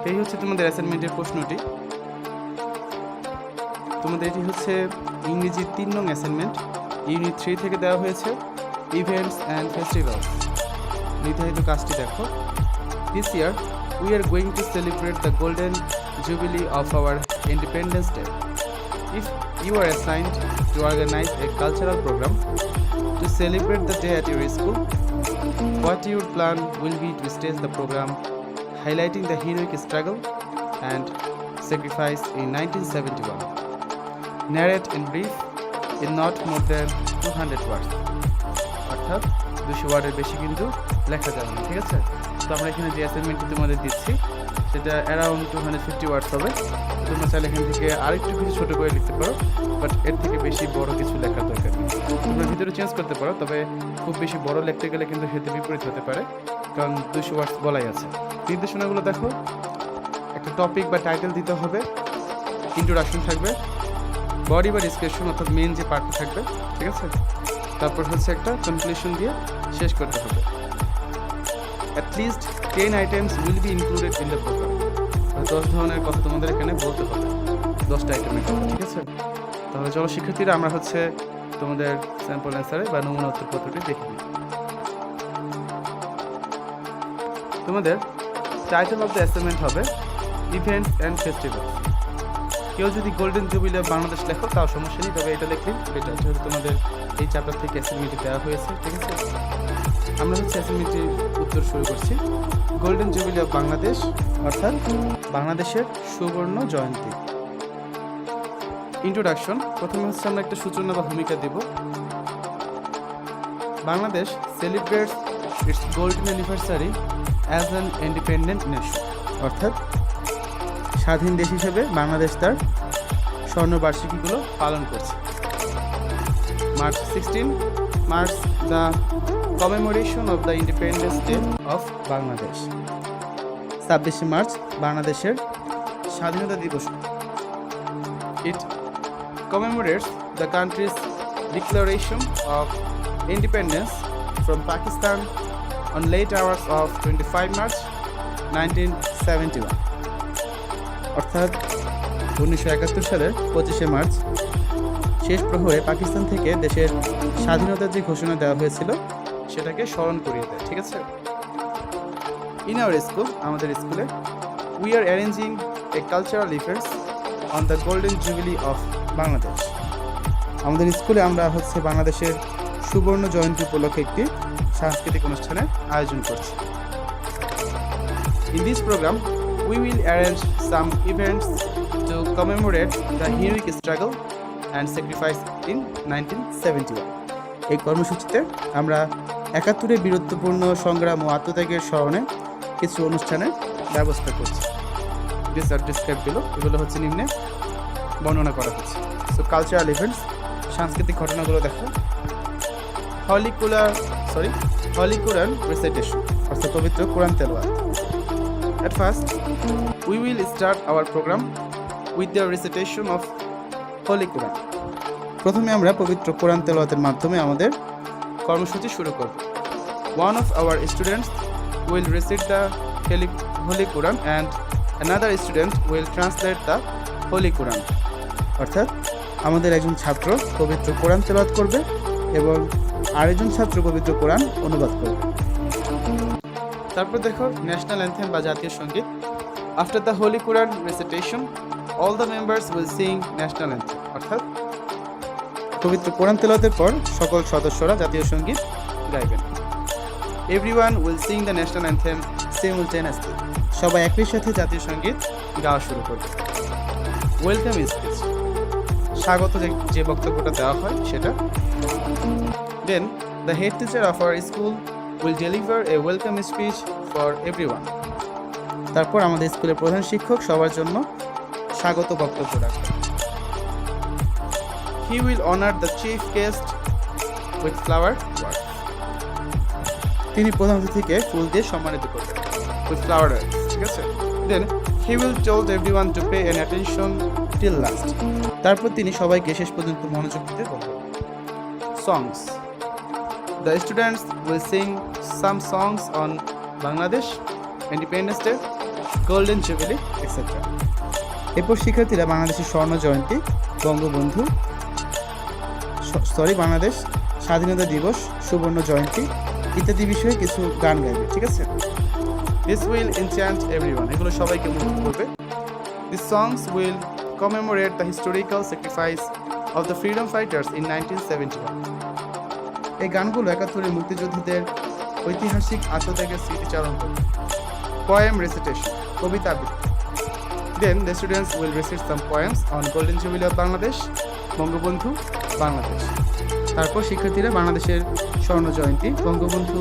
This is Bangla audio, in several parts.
এই হচ্ছে তোমাদের অ্যাসাইনমেন্টের প্রশ্নটি। তোমাদের এটি হচ্ছে ইংরেজি 3 নং অ্যাসাইনমেন্ট, ইউনিট 3 থেকে দেওয়া হয়েছে, ইভেন্টস অ্যান্ড ফেস্টিভ্যালস। নির্ধারিত কাজটি দেখো। This year we are going to celebrate the golden jubilee of our Independence Day. If you are assigned to organize a cultural program to celebrate the day at your school, what your plan will be to stage the program highlighting the heroic struggle and sacrifice in 1971. Narrate in brief in not more than 200 words. অর্থাৎ 200 ওয়ার্ডের বেশি কিন্তু লেখা যাবে না, ঠিক আছে? তো আমরা এখানে যে অ্যাসাইনমেন্টটি তোমাদের দিচ্ছি সেটা অ্যারাউন্ড 250 ওয়ার্ডস হবে। তোমরা চাইলে এখান থেকে আরেকটু কিছু ছোটো করে লিখতে পারো, বাট এর থেকে বেশি বড় কিছু লেখার দরকার নেই। তোমরা ভিতরে চেঞ্জ করতে পারো, তবে খুব বেশি বড় লিখতে গেলে কিন্তু সেটা বিপরীত হতে পারে, কারণ 200 ওয়ার্ডস বলাই আছে। নির্দেশনাগুলো দেখো। একটা টপিক বা টাইটেল দিতে হবে, ইন্ট্রোডাকশন থাকবে, বডি বা ডিসক্রিপশন অর্থাৎ মেন যে পার্টটা থাকবে, ঠিক আছে? তারপর হচ্ছে একটা কনক্লুশন দিয়ে শেষ করতে হবে। At least 10 items will be included in the program. 10 ধরনের কথা তোমাদের এখানে বলতে হবে, 10টা আইটেমের কথা, ঠিক আছে? তাহলে চলো শিক্ষার্থীরা, আমরা হচ্ছে তোমাদের স্যাম্পল অ্যান্সারে বা নমুনা উত্তরপত্রটি দেখে নিই। তোমাদের টাইটেল অফ দ্য অ্যাসাইনমেন্ট হবে ইভেন্টস অ্যান্ড ফেস্টিভ্যালস। কেউ যদি গোল্ডেন জুবিলি অফ বাংলাদেশ লেখো তাও সমস্যা নেই, তবে এটা লিখলেই এটা যেহেতু তোমাদের এই চ্যাপ্টার থেকে অ্যাসাইনমেন্টটি দেওয়া হয়েছে, ঠিক আছে? আমরা হচ্ছে অ্যাসাইনমেন্টটির উত্তর শুরু করছি। গোল্ডেন জুবিলি অফ বাংলাদেশ অর্থাৎ বাংলাদেশের সুবর্ণ জয়ন্তী। ইন্ট্রোডাকশন। প্রথমে হচ্ছে আমরা একটা সূচনা বা ভূমিকা দেব। Bangladesh celebrates its golden anniversary as an independent nation, অর্থাৎ স্বাধীন দেশ হিসেবে বাংলাদেশ তার স্বর্ণবার্ষিকীগুলো পালন করছে। March 16 marks the commemoration of the Independence Day of Bangladesh. 26 March বাংলাদেশের স্বাধীনতা দিবস। It commemorates the country's declaration of independence from Pakistan on late hours of 25 March 1971. অর্থাৎ 1971 সালের 25শে মার্চ শেষ প্রহরে পাকিস্তান থেকে দেশের স্বাধীনতার যে ঘোষণা দেওয়া হয়েছিল সেটাকে স্মরণ করিয়ে দেয়, ঠিক আছে? ইন আওয়ার স্কুল, আমাদের স্কুলে, we are arranging a cultural events on the golden jubilee of Bangladesh. আমাদের স্কুলে আমরা হচ্ছে বাংলাদেশের সুবর্ণ জয়ন্তী উপলক্ষে একটি সাংস্কৃতিক অনুষ্ঠানের আয়োজন করছি। In this programme we will arrange some events to commemorate the heroic struggle and sacrifice in 1971. এই কর্মসূচিতে আমরা 71-এর বীরত্বপূর্ণ সংগ্রাম ও আত্মত্যাগের স্মরণে কিছু অনুষ্ঠানের ব্যবস্থা করছি। These are described below. এগুলো হচ্ছে নিম্নে বর্ণনা করা হচ্ছে। সো কালচারাল ইভেন্টস, সাংস্কৃতিক ঘটনাগুলো দেখো। হলি কোরআন রিসাইটেশন অর্থাৎ পবিত্র কোরআন তেলাওয়াত। At first, we will start our program with the recitation of Holy Quran. প্রথমে আমরা পবিত্র কোরআন তেলাওয়াতের মাধ্যমে আমাদের কর্মসূচি শুরু করব। One of our students will recite the Holy Quran and another student will translate the Holy Quran. অর্থাৎ আমাদের একজন ছাত্র পবিত্র কোরআন তেলাওয়াত করবে এবং আরেকজন ছাত্র পবিত্র কোরআন অনুবাদ করবে। তারপর দেখো ন্যাশনাল অ্যানথেম বা জাতীয় সঙ্গীত। After the holy Quran recitation all the members will sing national anthem, অর্থাৎ পবিত্র কোরআন তেলাওয়াতের পর সকল সদস্যরা জাতীয় সঙ্গীত গাইবেন। Everyone will sing the national anthem সিমultaneously, সবাই একই সাথে জাতীয় সঙ্গীত গাওয়া শুরু করবে। ওয়েলকাম স্পিচ, স্বাগত যে বক্তব্যটা দেওয়া হয় সেটা। Then the head teacher of our school will deliver a welcome speech for everyone. তারপর আমাদের স্কুলের প্রধান শিক্ষক সবার জন্য স্বাগত বক্তব্য রাখবেন। He will honor the chief guest with flower words. তিনি প্রধান অতিথিকে ফুল দিয়ে সম্মানিত করবেন with flower words, ঠিক আছে? Then he will told everyone to pay an attention till last. তারপর তিনি সবাইকে শেষ পর্যন্ত মনোযোগ দিতে বলবেন। Songs. The students will sing some songs on Bangladesh Independence Day golden jubilee etcetera. এরপর শিক্ষার্থীরা বাংলাদেশের স্বর্ণ জয়ন্তী, বঙ্গবন্ধু বাংলাদেশ স্বাধীনতা দিবস, সুবর্ণ জয়ন্তী ইত্যাদি বিষয়ে কিছু গান গাইবে, ঠিক আছে? This will enchant everyone, এগুলো সবাইকে মুগ্ধ করবে। These songs will commemorate the historical sacrifice of the freedom fighters in 1971. এই গানগুলো 71 মুক্তিযোদ্ধাদের ঐতিহাসিক আত্মত্যাগের স্মৃতিচারণ করবে। Poem recitation, কবিতা আবৃত্তি। Then the students will recite some poems on Golden Jubilee of Bangladesh, Bangabandhu Bangladesh. তারপর শিক্ষার্থীরা বাংলাদেশের স্বর্ণ জয়ন্তী, বঙ্গবন্ধু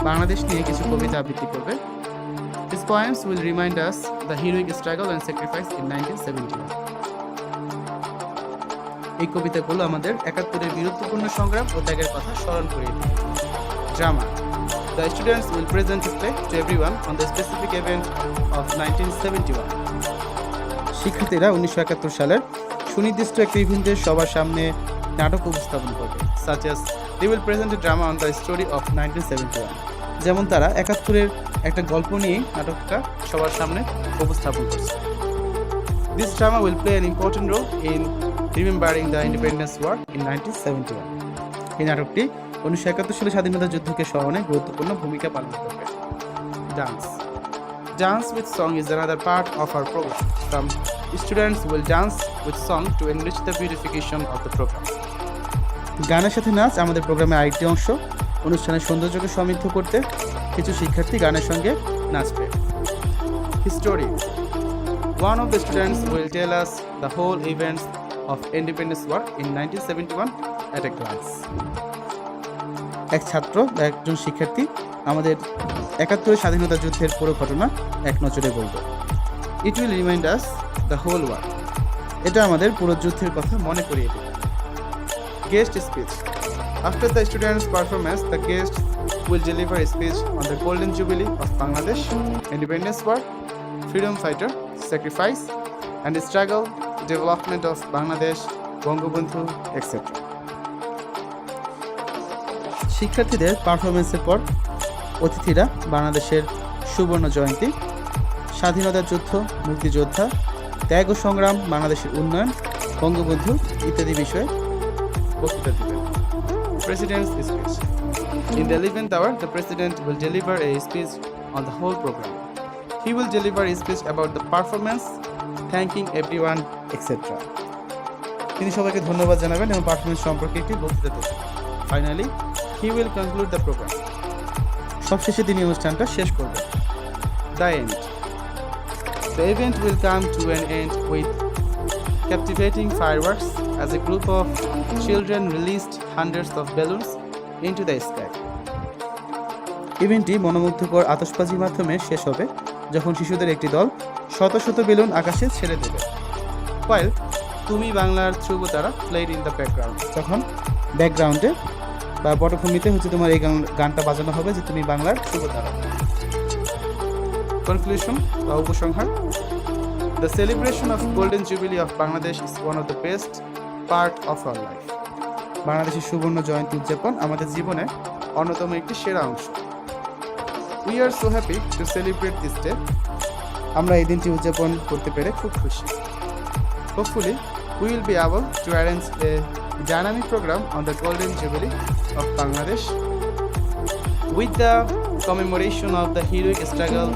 বাংলাদেশ নিয়ে কিছু কবিতা আবৃত্তি করবে। These poems will remind us the heroic struggle and sacrifice in 1971. এই কবিতাগুলো আমাদের 71-এর বীরত্বপূর্ণ সংগ্রাম ও ত্যাগের কথা স্মরণ করিয়ে দেবে। Drama. The students will present a play to everyone on the specific event of 1971. শিক্ষার্থীরা 1971 সালের সুনির্দিষ্ট একটি ইভেন্টের সবার সামনে নাটক উপস্থাপন করবে। Such as they will present a drama on the story of 1971. যেমন তারা 71-এর একটা গল্প নিয়ে নাটকটা সবার সামনে উপস্থাপন করছে। This drama will play an important role in remembering the independence war in 1971. এই নাটকটি 1971 সালে স্বাধীনতা যুদ্ধকে স্মরণে গুরুত্বপূর্ণ ভূমিকা পালন করবে। Dance. Dance with song is another part of our program. Some students will dance with song to enrich the beautification of the program. গানের সাথে নাচ আমাদের প্রোগ্রামের আরেকটি অংশ। অনুষ্ঠানের সৌন্দর্যকে সমৃদ্ধ করতে কিছু শিক্ষার্থী গানের সঙ্গে নাচবে। History. One of the students will tell us the whole events of Independence War in 1971 at a glance. এক ছাত্র বা একজন শিক্ষার্থী আমাদের 71 স্বাধীনতা যুদ্ধের পুরো ঘটনা এক নজরে বলবে। It will remind us the whole war. এটা আমাদের পুরো যুদ্ধের কথা মনে করিয়ে দেবে। Guest speech. After the students' performance, the guests will deliver a speech on the Golden Jubilee of Bangladesh, Independence War, freedom fighter, sacrifice, and the struggle, development of Bangladesh, Bangabandhu, etc. শিক্ষার্থীদের পারফরমেন্সের পর অতিথিরা বাংলাদেশের সুবর্ণ জয়ন্তী, স্বাধীনতা যুদ্ধ, মুক্তিযোদ্ধা, ত্যাগ ও সংগ্রাম, বাংলাদেশের উন্নয়ন, বঙ্গবন্ধু ইত্যাদি বিষয়ে বক্তৃতা দেবেন। President's speech. In the 11th hour, the President will deliver a speech on the whole program. He will deliver a speech about the performance, thanking everyone, etc. তিনি সবাইকে ধন্যবাদ জানাবেন এবং পারফরমেন্স সম্পর্কে একটি বক্তৃতা দেবেন। Finally, he will conclude the program. সবশেষে তিনি অনুষ্ঠানটা শেষ করবেন। The end. The event will come to an end with captivating fireworks as a group of children released hundreds of balloons into the sky. ইভেন্টটি মনোমুগ্ধকর আতশবাজির মাধ্যমে শেষ হবে যখন শিশুদের একটি দল শত শত বেলুন আকাশে ছেড়ে দেবে। While তুমি বাংলার ধ্রুবতারা played in the background. যখন ব্যাকগ্রাউন্ডে বা পটভূমিতে তোমার এই গানটা বাজানো হবে যে তুমি বাংলার ধ্রুবতারা। Conclusion বা উপসংহার. The celebration of Golden Jubilee of Bangladesh is one of the best part of our life. বাংলাদেশের সুবর্ণ জয়ন্তী উদযাপন আমাদের জীবনে অন্যতম একটি সেরা অংশ। We are so happy to celebrate this day. আমরা এই দিনটি উদযাপন করতে পেরে খুব খুশি। Hopefully, we will be able to arrange a dynamic program on the Golden Jubilee of Bangladesh with the commemoration of the heroic struggle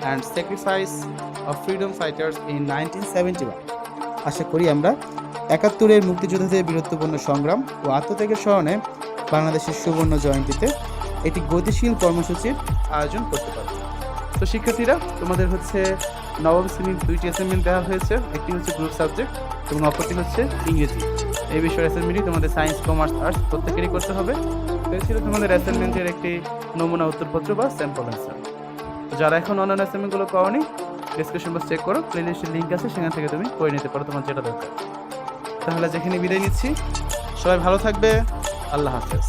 and sacrifice of freedom fighters in 1971. আশা করি আমরা 71-এর মুক্তিযোদ্ধাদের বীরত্বপূর্ণ সংগ্রাম ও আত্মত্যাগের স্মরণে বাংলাদেশের সুবর্ণ জয়ন্তীতে একটি গতিশীল কর্মসূচির আয়োজন করতে পারব। তো শিক্ষার্থীরা, তোমাদের নবম শ্রেণীর 2টি অ্যাসাইনমেন্ট দেওয়া হয়েছে। একটি হচ্ছে গ্রুপ সাবজেক্ট এবং অপরটি হচ্ছে ইংরেজি। এই বিষয়ের অ্যাসাইনমেন্টই তোমাদের সায়েন্স, কমার্স, আর্টস প্রত্যেকেরই করতে হবে। এটা ছিল তোমাদের অ্যাসাইনমেন্টের একটি নমুনা উত্তরপত্র বা স্যাম্পল অ্যান্সার। যারা এখন অন্যান্য অ্যাসাইনমেন্টগুলো পাওনি, ডিসক্রিপশন বক্স চেক করো, প্লেলিস্টের লিঙ্ক আছে, সেখান থেকে তুমি করে নিতে পারো তোমার যেটা দরকার। তাহলে যেখানে বিদায় নিচ্ছি, সবাই ভালো থাকবে। আল্লাহ হাফেজ।